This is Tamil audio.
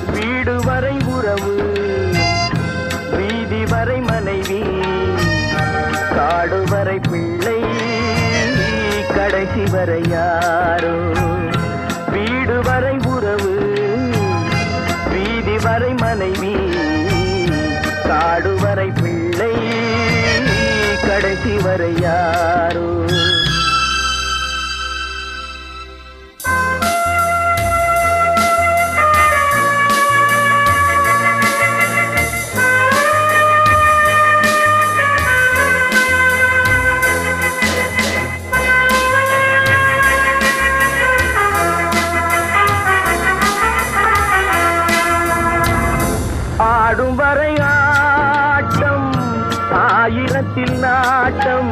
வீடு வரை உறவு, வீதி வரை மனைவி, காடு வரை பிள்ளை, கடைசி வரை யாரோ. வீடு வரை உறவு, வீதி வரை மனைவி, காடு வரை பிள்ளை, கடைசி வரை யாரோ. ஆடும் வரை ஆட்டம், ஆயிரத்தில் நாட்டம்,